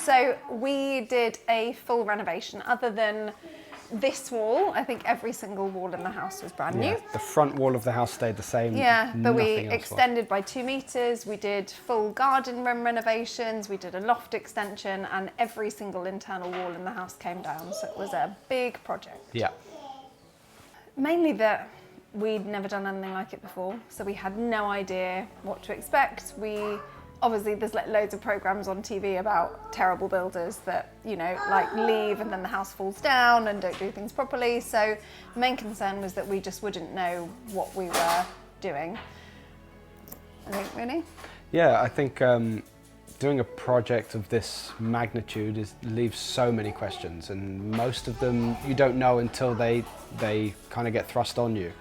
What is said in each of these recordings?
So we did a full renovation. Other than this wall, I think every single wall in the house was brand new. The front wall of the house stayed the same. Yeah, but we nothing else extended by 2 meters. We did full garden room renovations. We did a loft extension, and every single internal wall in the house came down. So it was a big project. Yeah. Mainly that we'd never done anything like it before, so we had no idea what to expect. Obviously, there's like loads of programs on TV about terrible builders that, you know, like leave and then the house falls down and don't do things properly. So the main concern was that we just wouldn't know what we were doing. I think, really. Yeah, I think doing a project of this magnitude leaves so many questions, and most of them you don't know until they kind of get thrust on you.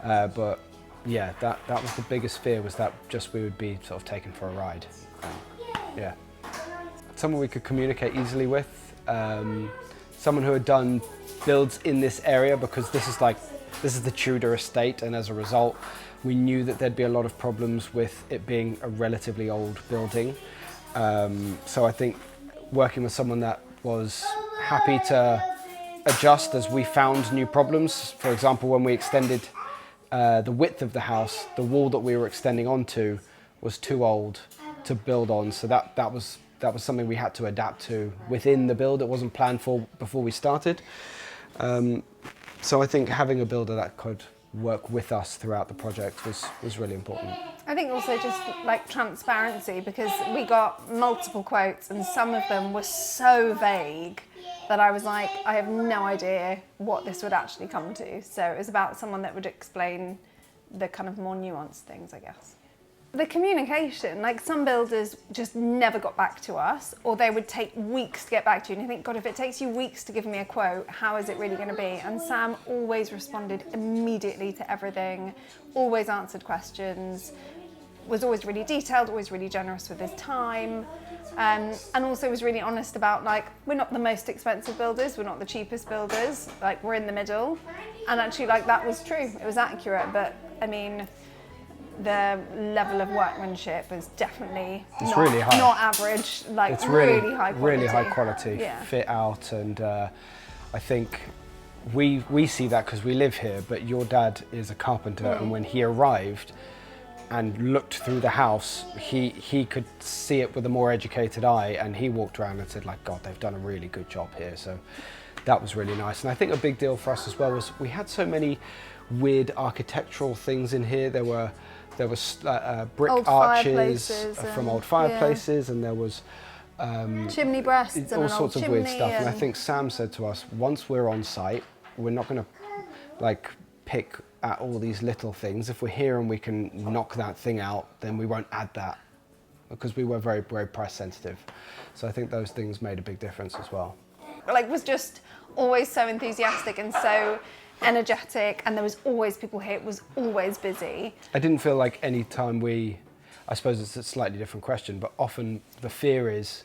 But yeah, that was the biggest fear, was that just we would be sort of taken for a ride. Yeah. Someone we could communicate easily with, someone who had done builds in this area, because this is the Tudor estate, and as a result we knew that there'd be a lot of problems with it being a relatively old building. So I think working with someone that was happy to adjust as we found new problems. For example, when we extended the width of the house, the wall that we were extending onto was too old to build on, so that was something we had to adapt to within the build. It wasn't planned for before we started. So I think having a builder that could work with us throughout the project was really important. I think also just like transparency, because we got multiple quotes and some of them were so vague that I was like, I have no idea what this would actually come to. So it was about someone that would explain the kind of more nuanced things, I guess. The communication, like some builders just never got back to us, or they would take weeks to get back to you, and you think, God, if it takes you weeks to give me a quote, how is it really going to be? And Sam always responded immediately to everything, always answered questions, was always really detailed, always really generous with his time. And also was really honest about, like, we're not the most expensive builders, we're not the cheapest builders, like we're in the middle. And actually, like, that was true, it was accurate, but I mean, the level of workmanship is definitely really high. Not average, like it's really high quality. Really high quality, yeah. Fit out, and I think we see that because we live here, but your dad is a carpenter, and when he arrived and looked through the house, he could see it with a more educated eye, and he walked around and said, like, God, they've done a really good job here. So that was really nice. And I think a big deal for us as well was we had so many weird architectural things in here. There were brick old arches from old fireplaces, and there was chimney breasts and all sorts of weird stuff. And I think Sam said to us, once we're on site, we're not going to like pick at all these little things. If we're here and we can knock that thing out, then we won't add that, because we were very, very price sensitive. So I think those things made a big difference as well. Like, was just always so enthusiastic and so energetic, and there was always people here, it was always busy. I didn't feel like any time I suppose it's a slightly different question, but often the fear is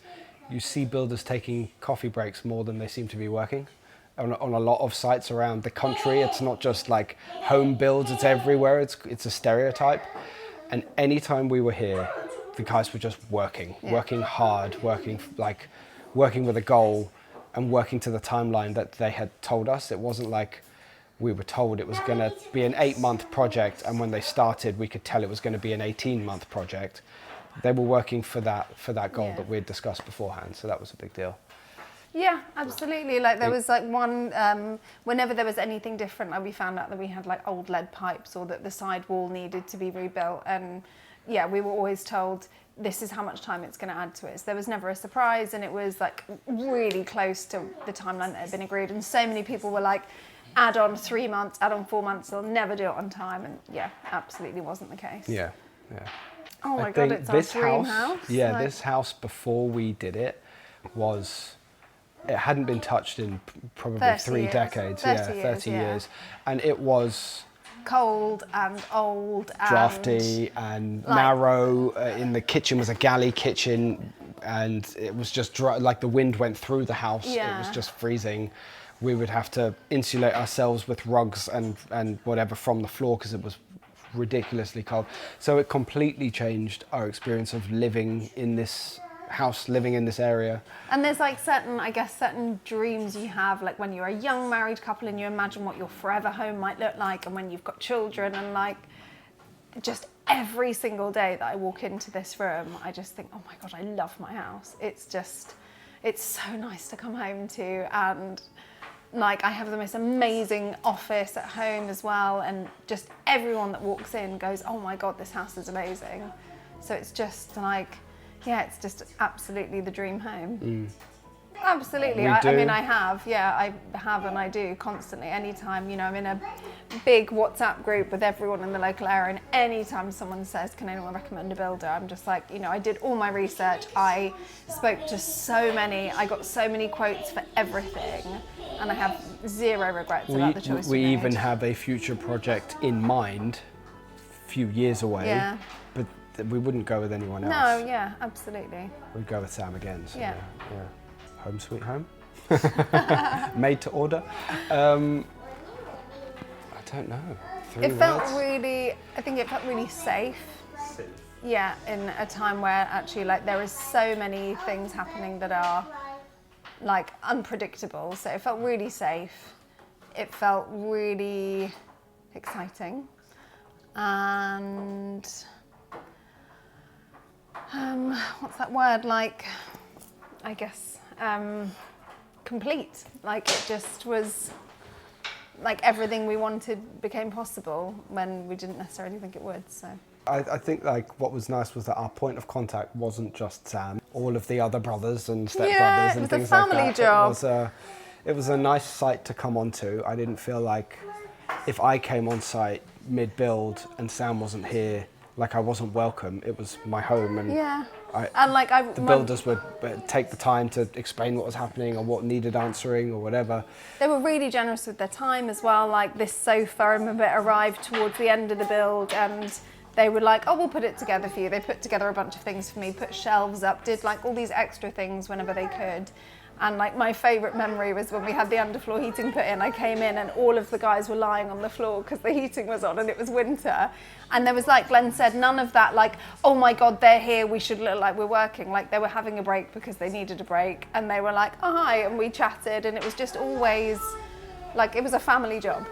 you see builders taking coffee breaks more than they seem to be working. On a lot of sites around the country, it's not just like home builds, it's everywhere, it's a stereotype. And anytime we were here, the guys were just working hard, working with a goal, and working to the timeline that they had told us. It wasn't like we were told it was going to be an 8-month project, and when they started we could tell it was going to be an 18-month project. They were working for that goal that we had discussed beforehand, so that was a big deal. Yeah, absolutely. Like there was like one, whenever there was anything different, like we found out that we had like old lead pipes, or that the side wall needed to be rebuilt, and yeah, we were always told this is how much time it's going to add to it. So there was never a surprise, and it was like really close to the timeline that had been agreed, and so many people were like, add on 3 months, add on 4 months, they'll never do it on time, and yeah, absolutely wasn't the case. Yeah. Oh my God, it's our dream house. Yeah, like, this house before we did it hadn't been touched in probably 3 decades. 30 years. And it was cold and old and drafty and like, narrow. In the kitchen was a galley kitchen, and it was just dry, like the wind went through the house. Yeah. It was just freezing. We would have to insulate ourselves with rugs and whatever from the floor, because it was ridiculously cold. So it completely changed our experience of living in this house living in this area. And there's like certain dreams you have, like when you're a young married couple and you imagine what your forever home might look like, and when you've got children, and like just every single day that I walk into this room, I just think, oh my God, I love my house. It's so nice to come home to, and like I have the most amazing office at home as well, and just everyone that walks in goes, oh my God, this house is amazing. So it's just like, yeah, it's just absolutely the dream home. Absolutely. I mean, I have and I do constantly. Anytime, you know, I'm in a big WhatsApp group with everyone in the local area, and anytime someone says, can anyone recommend a builder, I'm just like, you know, I did all my research. I spoke to so many, I got so many quotes for everything, and I have zero regrets about the choice we made. even have a future project in mind, a few years away, but we wouldn't go with anyone else. No, yeah, absolutely. We'd go with Sam again. So Yeah. Home sweet home. Made to order. I don't know. I think it felt really safe. Yeah, in a time where actually like there is so many things happening that are like unpredictable. So it felt really safe. It felt really exciting. And what's that word? Like, I guess complete. Like it just was like everything we wanted became possible when we didn't necessarily think it would. So I think like what was nice was that our point of contact wasn't just Sam. All of the other brothers and stepbrothers and things like that. It was a family job. It was a nice site to come onto. I didn't feel like if I came on site mid-build and Sam wasn't here, like I wasn't welcome. It was my home, and the builders would take the time to explain what was happening or what needed answering or whatever. They were really generous with their time as well. Like this sofa, I remember it arrived towards the end of the build, and they were like, oh, we'll put it together for you. They put together a bunch of things for me, put shelves up, did like all these extra things whenever they could. And like my favourite memory was when we had the underfloor heating put in. I came in and all of the guys were lying on the floor because the heating was on and it was winter. And there was, like Glenn said, none of that like, oh my God, they're here, we should look like we're working. Like they were having a break because they needed a break, and they were like, oh hi, and we chatted, and it was just always like, it was a family job.